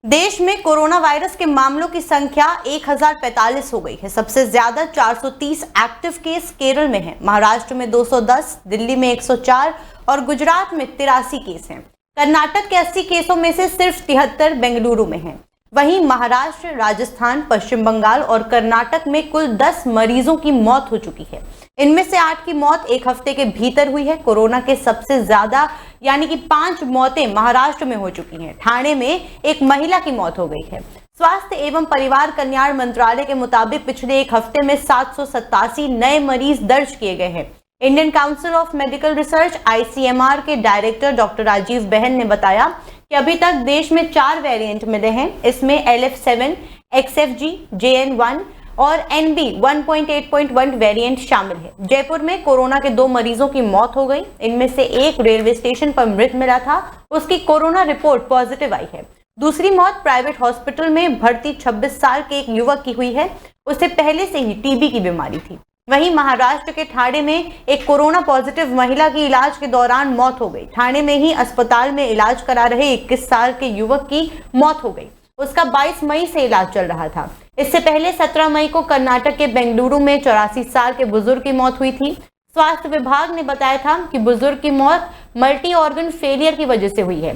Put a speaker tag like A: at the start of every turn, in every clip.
A: देश में corona virus के मामलों की संख्या 1045 हो गई है। सबसे ज्यादा 430 एक्टिव केस केरल में हैं, महाराष्ट्र में 210, दिल्ली में 104 और गुजरात में 83 केस हैं। कर्नाटक के 80 केसों में से सिर्फ 73 बेंगलुरु में हैं। वहीं महाराष्ट्र, राजस्थान, पश्चिम बंगाल और कर्नाटक में कुल 10 मरीजों की मौत हो चुकी है। इनमें से 8 की मौत एक हफ्ते के भीतर हुई है। कोरोना के सबसे ज्यादा यानी कि 5 मौतें महाराष्ट्र में हो चुकी हैं। ठाणे में एक महिला की मौत हो गई है। स्वास्थ्य एवं परिवार कल्याण मंत्रालय के मुताबिक पिछले एक हफ्ते में 787 नए मरीज दर्ज किए गए हैं। Indian council of medical research ICMR के डायरेक्टर डॉक्टर राजीव बहन ने बताया कि अभी तक देश में 4 वेरिएंट मिले हैं। इसमें LF7, XFG, JN1 और NB 1.8.1 वेरिएंट शामिल है। जयपुर में कोरोना के 2 मरीजों की मौत हो गई। इनमें से एक रेलवे स्टेशन पर मृत मिला था, उसकी कोरोना रिपोर्ट पॉजिटिव आई है। दूसरी मौत प्राइवेट हॉस्पिटल में भर्ती 26 साल के एक युवक की हुई है। उसे पहले से ही TB की बीमारी थी। वहीं महाराष्ट्र के ठाणे में एक कोरोना पॉजिटिव महिला की इलाज के दौरान मौत हो गई। ठाणे में ही अस्पताल में इलाज करा रहे 21 साल के युवक की मौत हो गई। उसका 22 मई से इलाज चल रहा था। इससे पहले 17 मई को कर्नाटक के बेंगलुरु में 84 साल के बुजुर्ग की मौत हुई थी। स्वास्थ्य विभाग ने बताया था कि बुजुर्ग की मौत मल्टी ऑर्गन फेलियर की वजह से हुई है।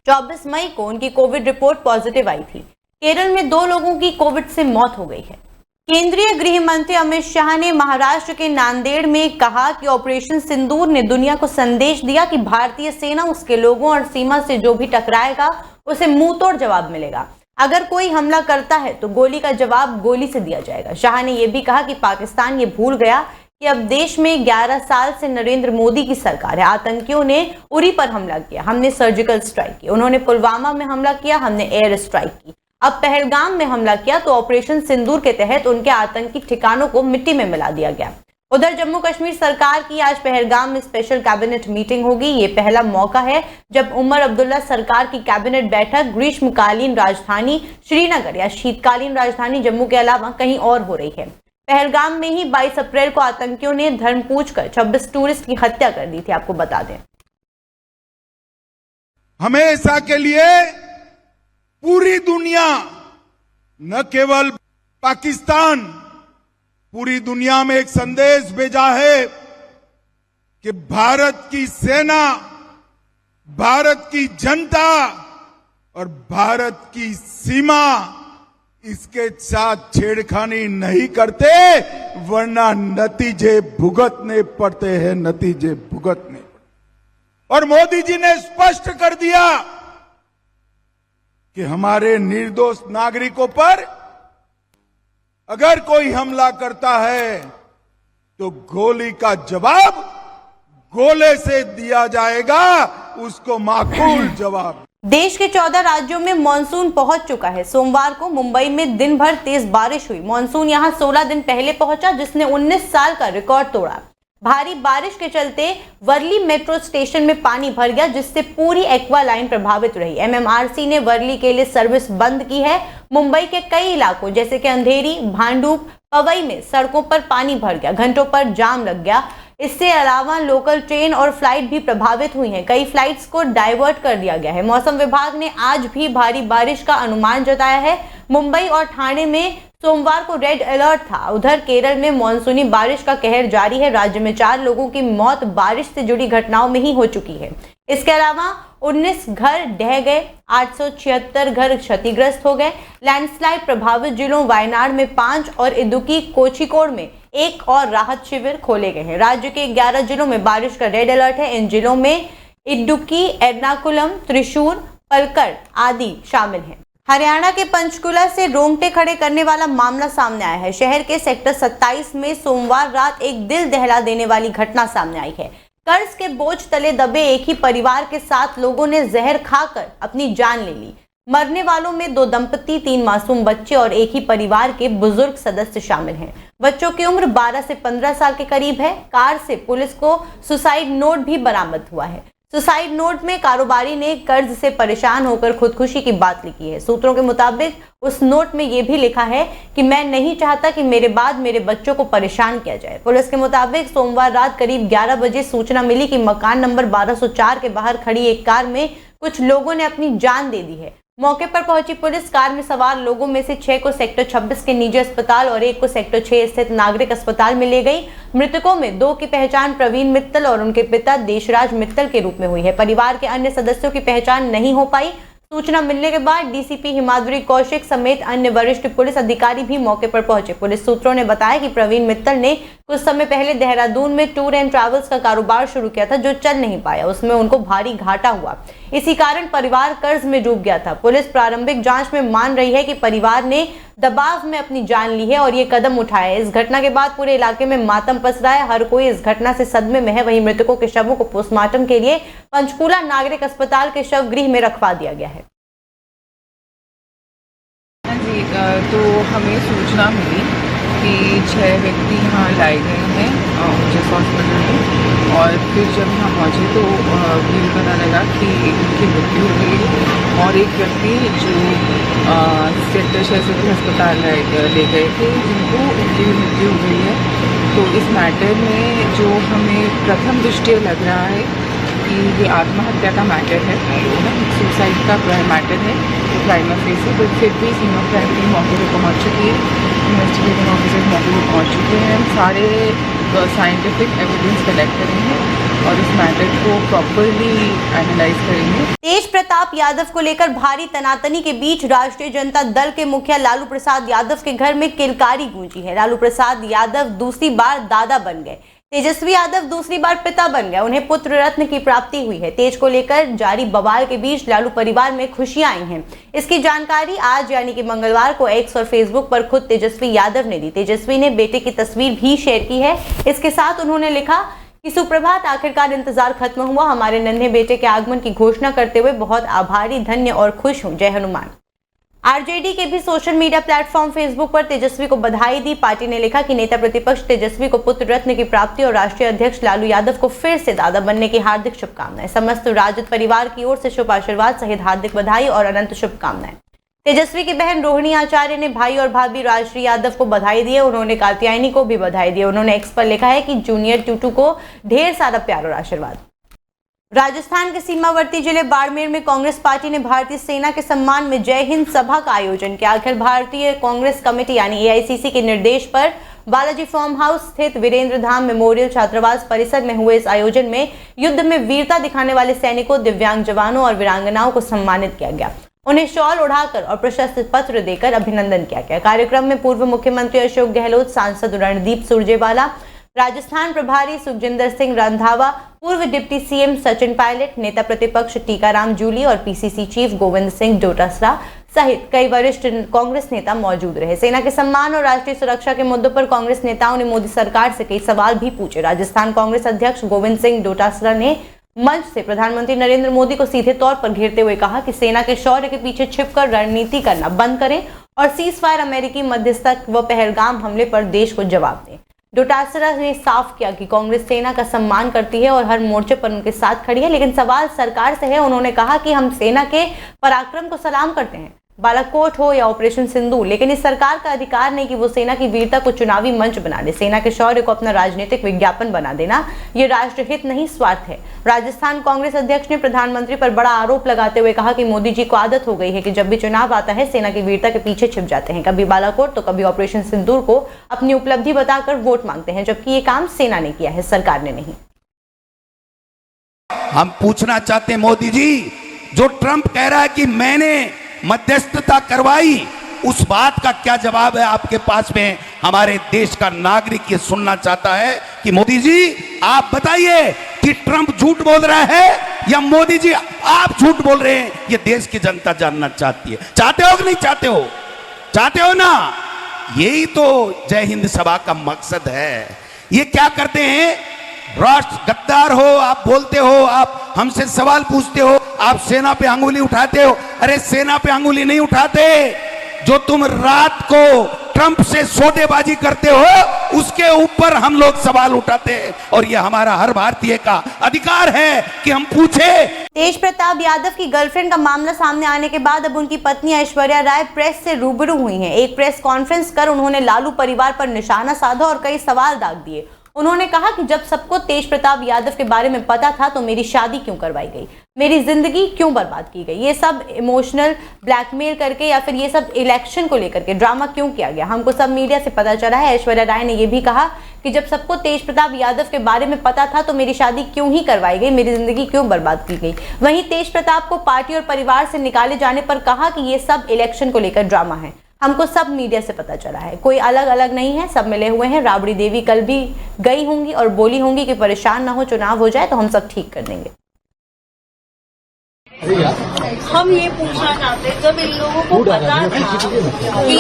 A: 24 मई को उनकी कोविड रिपोर्ट पॉजिटिव आई थी। केरल में 2 लोगों की कोविड से मौत हो गई है। केंद्रीय गृह मंत्री अमित शाह ने महाराष्ट्र के नांदेड़ में कहा कि ऑपरेशन सिंदूर ने दुनिया को संदेश दिया कि भारतीय सेना उसके लोगों और सीमा से जो भी टकराएगा उसे मुंह तोड़ जवाब मिलेगा। अगर कोई हमला करता है तो गोली का जवाब गोली से दिया जाएगा। शाह ने यह भी कहा कि पाकिस्तान ये भूल गया कि अब देश में 11 साल से नरेंद्र मोदी की सरकार है। आतंकियों ने उरी पर हमला किया, हमने सर्जिकल स्ट्राइक की। उन्होंने पुलवामा में हमला किया, हमने एयर स्ट्राइक की। अब पहलगाम में हमला किया तो ऑपरेशन सिंदूर के तहत उनके आतंकी ठिकानों को मिट्टी में मिला दिया गया। उधर जम्मू कश्मीर सरकार की आज पहलगाम में स्पेशल कैबिनेट मीटिंग होगी। ये पहला मौका है जब उमर अब्दुल्ला सरकार की कैबिनेट बैठक ग्रीष्मकालीन राजधानी श्रीनगर या शीतकालीन राजधानी जम्मू के अलावा कहीं और हो रही है। पहलगाम में ही 22 अप्रैल को आतंकियों ने धर्म पूछकर 26 टूरिस्ट की हत्या कर दी थी। आपको बता दें,
B: हमेशा के लिए पूरी दुनिया, न केवल पाकिस्तान, पूरी दुनिया में एक संदेश भेजा है कि भारत की सेना, भारत की जनता और भारत की सीमा इसके साथ छेड़खानी नहीं करते, वरना नतीजे भुगतने पड़ते हैं, नतीजे भुगतने पड़ते। और मोदी जी ने स्पष्ट कर दिया कि हमारे निर्दोष नागरिकों पर अगर कोई हमला करता है तो गोली का जवाब गोले से दिया जाएगा, उसको माकूल जवाब।
A: देश के 14 राज्यों में मानसून पहुंच चुका है। सोमवार को मुंबई में दिन भर तेज बारिश हुई। मानसून यहां 16 दिन पहले पहुंचा, जिसने 19 साल का रिकॉर्ड तोड़ा। भारी बारिश के चलते वर्ली मेट्रो स्टेशन में पानी भर गया, जिससे पूरी एक्वा लाइन प्रभावित रही। MMRC ने वर्ली के लिए सर्विस बंद की है। मुंबई के कई इलाकों जैसे कि अंधेरी, भांडुप, पवई में सड़कों पर पानी भर गया, घंटों पर जाम लग गया। इससे अलावा लोकल ट्रेन और फ्लाइट भी प्रभावित हुई हैं। कई फ्लाइट्स को डाइवर्ट कर दिया गया है। मौसम विभाग ने आज भी भारी बारिश का अनुमान जताया है। मुंबई और ठाणे में सोमवार को रेड अलर्ट था। उधर केरल में मानसूनी बारिश का कहर जारी है। राज्य में 4 लोगों की मौत बारिश से जुड़ी घटनाओं में ही हो चुकी है। इसके अलावा 19 घर ढह गए, 876 घर क्षतिग्रस्त हो गए। लैंडस्लाइड प्रभावित जिलों वायनाड में 5 और इदुक्की, कोझिकोड में 1 और राहत शिविर खोले गए हैं। राज्य के 11 जिलों में बारिश का रेड अलर्ट है। इन जिलों में इडुक्की, एर्नाकुलम, त्रिशूर, पलक्कड़ आदि शामिल हैं। हरियाणा के पंचकुला से रोंगटे खड़े करने वाला मामला सामने आया है। शहर के सेक्टर 27 में सोमवार रात एक दिल दहला देने वाली घटना सामने आई है। कर्ज के बोझ तले दबे एक ही परिवार के 7 लोगों ने जहर खाकर अपनी जान ले ली। मरने वालों में 2 दंपति, 3 मासूम बच्चे और एक ही परिवार के बुजुर्ग सदस्य शामिल हैं। बच्चों की उम्र 12 से 15 साल के करीब है। कार से पुलिस को सुसाइड नोट भी बरामद हुआ है। सुसाइड नोट में कारोबारी ने कर्ज से परेशान होकर खुदकुशी की बात लिखी है। सूत्रों के मुताबिक उस नोट में यह भी लिखा है कि मैं नहीं चाहता कि मेरे बाद मेरे बच्चों को परेशान किया जाए। पुलिस के मुताबिक सोमवार रात करीब 11 बजे सूचना मिली कि मकान नंबर 1204 के बाहर खड़ी एक कार में कुछ लोगों ने अपनी जान दे दी है। मौके पर पहुंची पुलिस कार में सवार लोगों में से 6 को सेक्टर 26 के निजी अस्पताल और 1 को सेक्टर 6 स्थित नागरिक अस्पताल में ले गई। मृतकों में 2 की पहचान प्रवीण मित्तल और उनके पिता देशराज मित्तल के रूप में हुई है। परिवार के अन्य सदस्यों की पहचान नहीं हो पाई। सूचना मिलने के बाद डीसीपी हिमाद्री कौशिक समेत अन्य वरिष्ठ पुलिस अधिकारी भी मौके पर पहुंचे। पुलिस सूत्रों ने बताया कि प्रवीण मित्तल ने कुछ समय पहले देहरादून में टूर एंड ट्रैवल्स का कारोबार शुरू किया था, जो चल नहीं पाया। उसमें उनको भारी घाटा हुआ, इसी कारण परिवार कर्ज में डूब गया था। पुलिस प्रारंभिक जांच में मान रही है कि परिवार ने दबाव में अपनी जान ली है और ये कदम उठाया है। इस घटना के बाद पूरे इलाके में मातम पस रहा है। हर कोई इस घटना से सदमे में है। वहीं मृतकों के शवों को पोस्टमार्टम के लिए पंचकूला नागरिक अस्पताल के शव गृह में रखवा दिया गया है।
C: तो हमें सूचना मिली कि 6 व्यक्ति यहाँ लाए गए हैं जिस हॉस्पिटल में, और फिर जब यहाँ पहुँचे तो फिर पता लगा कि उनकी मृत्यु हो गई है और एक व्यक्ति जो सेक्टर 6 सिविल अस्पताल ले गए थे जिनको उनकी भी मृत्यु हो गई है। तो इस मैटर में जो हमें प्रथम दृष्टया लग रहा है कि ये आत्महत्या का मैटर है, सुसाइड का मैटर है, तो प्राइमा फेसी, तो फिर भी सीमा क्राइम टीम मौके पर पहुँच चुकी है, इन्वेस्टिगेटिंग ऑफिसर्स मौके पर पहुँच चुके हैं। हम सारे साइंटिफिक एविडेंस कलेक्ट करेंगे और इस मैटर को प्रॉपरली एनालाइज करेंगे।
A: तेज प्रताप यादव को लेकर भारी तनातनी के बीच राष्ट्रीय जनता दल के मुखिया लालू प्रसाद यादव के घर में किलकारी गूंजी है। लालू प्रसाद यादव दूसरी बार दादा बन गए। तेजस्वी यादव दूसरी बार पिता बन गए। उन्हें पुत्र रत्न की प्राप्ति हुई है। तेज को लेकर जारी बवाल के बीच लालू परिवार में खुशियां आई हैं। इसकी जानकारी आज यानी कि मंगलवार को एक्स और फेसबुक पर खुद तेजस्वी यादव ने दी। तेजस्वी ने बेटे की तस्वीर भी शेयर की है। इसके साथ उन्होंने लिखा कि सुप्रभात, आखिरकार इंतजार खत्म हुआ। हमारे नन्हे बेटे के आगमन की घोषणा करते हुए बहुत आभारी, धन्य और खुश हूं। जय हनुमान। आरजेडी के भी सोशल मीडिया प्लेटफॉर्म फेसबुक पर तेजस्वी को बधाई दी। पार्टी ने लिखा कि नेता प्रतिपक्ष तेजस्वी को पुत्र रत्न की प्राप्ति और राष्ट्रीय अध्यक्ष लालू यादव को फिर से दादा बनने की हार्दिक शुभकामनाएं। समस्त राजद परिवार की ओर से शुभ आशीर्वाद सहित हार्दिक बधाई और अनंत शुभकामनाएं। तेजस्वी की बहन रोहिणी आचार्य ने भाई और भाभी राष्ट्रीय यादव को बधाई दी है। उन्होंने कात्यायनी को भी बधाई दी। उन्होंने एक्स पर लिखा है कि जूनियर टूटू को ढेर सारा प्यार और आशीर्वाद। राजस्थान के सीमावर्ती जिले बाड़मेर में कांग्रेस पार्टी ने भारतीय सेना के सम्मान में जय हिंद सभा का आयोजन किया। अखिल भारतीय कांग्रेस कमेटी यानी एआईसीसी के निर्देश पर बालाजी फार्म हाउस स्थित वीरेंद्र धाम मेमोरियल छात्रावास परिसर में हुए इस आयोजन में युद्ध में वीरता दिखाने वाले सैनिकों, दिव्यांग जवानों और वीरांगनाओं को सम्मानित किया गया। उन्हें शॉल उड़ाकर और प्रशस्ति पत्र देकर अभिनंदन किया गया। कार्यक्रम में पूर्व मुख्यमंत्री अशोक गहलोत, सांसद रणदीप सुरजेवाला, राजस्थान प्रभारी सुखजिंदर सिंह रंधावा, पूर्व डिप्टी सीएम सचिन पायलट, नेता प्रतिपक्ष टीकाराम जूली और पीसीसी चीफ गोविंद सिंह डोटासरा सहित कई वरिष्ठ कांग्रेस नेता मौजूद रहे। सेना के सम्मान और राष्ट्रीय सुरक्षा के मुद्दों पर कांग्रेस नेताओं ने मोदी सरकार से कई सवाल भी पूछे। राजस्थान कांग्रेस अध्यक्ष गोविंद सिंह डोटासरा ने मंच से प्रधानमंत्री नरेंद्र मोदी को सीधे तौर पर घेरते हुए कहा कि सेना के शौर्य के पीछे छिपकर रणनीति करना बंद करें और सीज फायर, अमेरिकी मध्यस्थता व पहलगाम हमले पर देश को जवाब दें। डोटासरा ने साफ किया कि कांग्रेस सेना का सम्मान करती है और हर मोर्चे पर उनके साथ खड़ी है, लेकिन सवाल सरकार से है। उन्होंने कहा कि हम सेना के पराक्रम को सलाम करते हैं, बालाकोट हो या ऑपरेशन सिंदूर, लेकिन इस सरकार का अधिकार नहीं कि वो सेना की वीरता को चुनावी मंच बना दे। सेना के शौर्य को अपना राजनीतिक विज्ञापन बना देना ये राष्ट्रहित नहीं, स्वार्थ है। राजस्थान कांग्रेस अध्यक्ष ने प्रधानमंत्री पर बड़ा आरोप लगाते हुए कहा कि मोदी जी को आदत हो गई है कि जब भी चुनाव आता है सेना की वीरता के पीछे छिप जाते हैं, कभी बालाकोट तो कभी ऑपरेशन सिंदूर को अपनी उपलब्धि बताकर वोट मांगते हैं, जबकि ये काम सेना ने किया है, सरकार ने नहीं।
D: हम पूछना चाहते हैं मोदी जी, जो ट्रंप कह रहा है कि मैंने मध्यस्थता करवाई, उस बात का क्या जवाब है आपके पास में? हमारे देश का नागरिक ये सुनना चाहता है कि मोदी जी आप बताइए कि ट्रंप झूठ बोल रहा है या मोदी जी आप झूठ बोल रहे हैं? ये देश की जनता जानना चाहती है। चाहते हो कि नहीं चाहते हो? चाहते हो ना? यही तो जय हिंद सभा का मकसद है। ये क्या करते हैं? राष्ट्र गद्दार हो, आप बोलते हो, आप हमसे सवाल पूछते हो, आप सेना पे अंगुली उठाते हो। अरे सेना पे अंगुली नहीं उठाते, जो तुम रात को ट्रंप से सौदेबाजी करते हो उसके ऊपर हम लोग सवाल उठाते हैं, और ये हमारा हर भारतीय का अधिकार है कि हम पूछे।
A: तेज प्रताप यादव की गर्लफ्रेंड का मामला सामने आने के बाद अब उनकी पत्नी ऐश्वर्या राय प्रेस से रूबरू हुई हैं। एक प्रेस कॉन्फ्रेंस कर उन्होंने लालू परिवार पर निशाना साधा और कई सवाल दाग दिए। उन्होंने कहा कि जब सबको तेज प्रताप यादव के बारे में पता था तो मेरी शादी क्यों करवाई गई, मेरी जिंदगी क्यों बर्बाद की गई, ये सब इमोशनल ब्लैकमेल करके या फिर ये सब इलेक्शन को लेकर के ड्रामा क्यों किया गया, हमको सब मीडिया से पता चला है। ऐश्वर्या राय ने यह भी कहा कि जब सबको तेज प्रताप यादव के बारे में पता था तो मेरी शादी क्यों ही करवाई गई, मेरी जिंदगी क्यों बर्बाद की गई। वहीं तेज प्रताप को पार्टी और परिवार से निकाले जाने पर कहा कि ये सब इलेक्शन को लेकर ड्रामा है, हमको सब मीडिया से पता चला है, कोई अलग अलग नहीं है, सब मिले हुए हैं। राबड़ी देवी कल भी गई होंगी और बोली होंगी कि परेशान ना हो, चुनाव हो जाए तो हम सब ठीक कर देंगे।
E: हम ये पूछना चाहते हैं, जब इन लोगों को पता था कि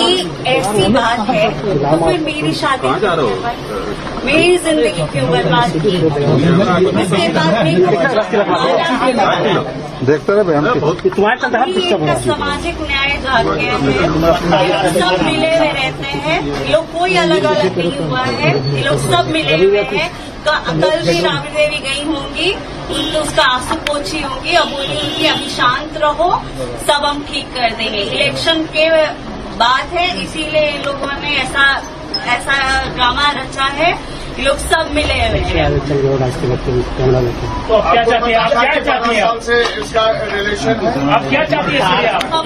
E: ऐसी बात है तो फिर मेरी शादी मेरी जिंदगी क्यों बर्बाद की। इसके बाद
F: देखते
E: रहे सामाजिक न्याय जाके है, सब मिले हुए रहते हैं, ये लोग कोई अलग अलग नहीं हुआ है, ये लोग सब मिले हुए हैं। कल भी राबड़ी देवी गई होंगी, तो उसका आंसू पोछी होंगी और बोली होंगी अभी शांत रहो, सब हम ठीक कर देंगे। इलेक्शन के बात है, इसीलिए इन लोगों ने ऐसा ड्रामा रचा है, ये लोग सब मिले हुए हैं।
F: तो आप क्या चाहते हैं? आप क्या चाहते हैं? इसका रिलेशन है, आप क्या चाहती है?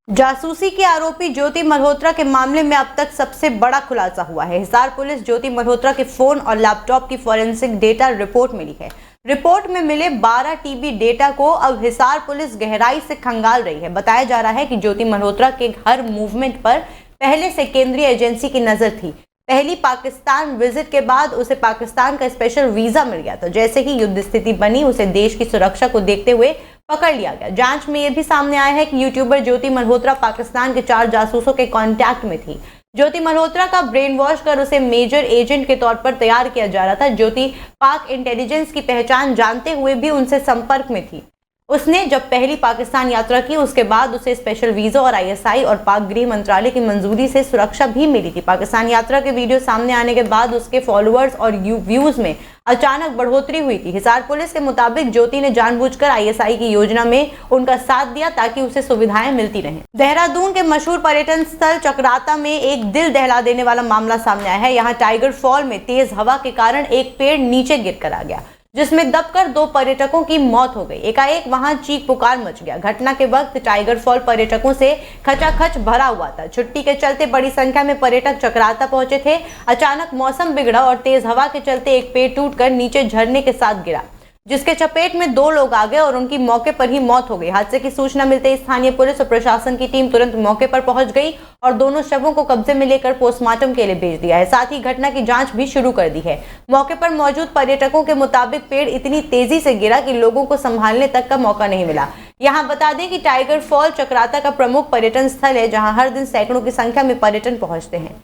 A: जासूसी के आरोपी ज्योति मल्होत्रा के मामले में अब तक सबसे बड़ा खुलासा हुआ है। हिसार पुलिस ज्योति मल्होत्रा के फोन और लैपटॉप की फॉरेंसिक डेटा रिपोर्ट मिली है। रिपोर्ट में मिले 12 टीबी डेटा को अब हिसार पुलिस गहराई से खंगाल रही है। बताया जा रहा है कि ज्योति मल्होत्रा के हर मूवमेंट पर पहले से केंद्रीय एजेंसी की नजर थी। पहली पाकिस्तान विजिट के बाद उसे पाकिस्तान का स्पेशल वीजा मिल गया था। जैसे ही युद्ध स्थिति बनी, उसे देश की सुरक्षा को देखते हुए पकड़ लिया गया। जांच में यह भी सामने आया है कि यूट्यूबर ज्योति मल्होत्रा पाकिस्तान के 4 जासूसों के कांटेक्ट में थी। ज्योति मल्होत्रा का ब्रेन वॉश कर उसे मेजर एजेंट के तौर पर तैयार किया जा रहा था। ज्योति पाक इंटेलिजेंस की पहचान जानते हुए भी उनसे संपर्क में थी। उसने जब पहली पाकिस्तान यात्रा की, उसके बाद उसे स्पेशल वीजा और आईएसआई और पाक गृह मंत्रालय की मंजूरी से सुरक्षा भी मिली थी। पाकिस्तान यात्रा के वीडियो सामने आने के बाद उसके फॉलोअर्स और व्यूज में अचानक बढ़ोतरी हुई थी। हिसार पुलिस के मुताबिक ज्योति ने जानबूझकर आईएसआई की योजना में उनका साथ दिया ताकि उसे सुविधाएं मिलती रहें। देहरादून के मशहूर पर्यटन स्थल चक्राता में एक दिल दहला देने वाला मामला सामने आया है। यहाँ टाइगर फॉल में तेज हवा के कारण एक पेड़ नीचे गिरकर आ गया, जिसमें दबकर 2 पर्यटकों की मौत हो गई। एकाएक वहां चीख पुकार मच गया। घटना के वक्त टाइगर फॉल पर्यटकों से खचाखच भरा हुआ था। छुट्टी के चलते बड़ी संख्या में पर्यटक चक्राता पहुंचे थे। अचानक मौसम बिगड़ा और तेज हवा के चलते एक पेड़ टूटकर नीचे झरने के साथ गिरा, जिसके चपेट में 2 लोग आ गए और उनकी मौके पर ही मौत हो गई। हादसे की सूचना मिलते ही स्थानीय पुलिस और प्रशासन की टीम तुरंत मौके पर पहुंच गई और दोनों शवों को कब्जे में लेकर पोस्टमार्टम के लिए भेज दिया है। साथ ही घटना की जांच भी शुरू कर दी है। मौके पर मौजूद पर्यटकों के मुताबिक पेड़ इतनी तेजी से गिरा कि लोगों को संभालने तक का मौका नहीं मिला। यहाँ बता दें कि टाइगर फॉल चक्राता का प्रमुख पर्यटन स्थल है, जहाँ हर दिन सैकड़ों की संख्या में पर्यटन पहुंचते हैं।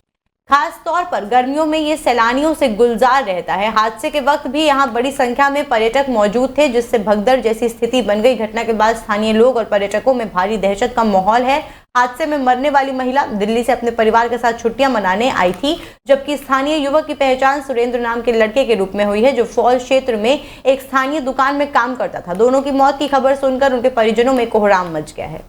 A: खास तौर पर गर्मियों में ये सैलानियों से गुलजार रहता है। हादसे के वक्त भी यहाँ बड़ी संख्या में पर्यटक मौजूद थे, जिससे भगदड़ जैसी स्थिति बन गई। घटना के बाद स्थानीय लोग और पर्यटकों में भारी दहशत का माहौल है। हादसे में मरने वाली महिला दिल्ली से अपने परिवार के साथ छुट्टियां मनाने आई थी, जबकि स्थानीय युवक की पहचान सुरेंद्र नाम के लड़के के रूप में हुई है, जो फॉल क्षेत्र में एक स्थानीय दुकान में काम करता था। दोनों की मौत की खबर सुनकर उनके परिजनों में कोहराम मच गया है।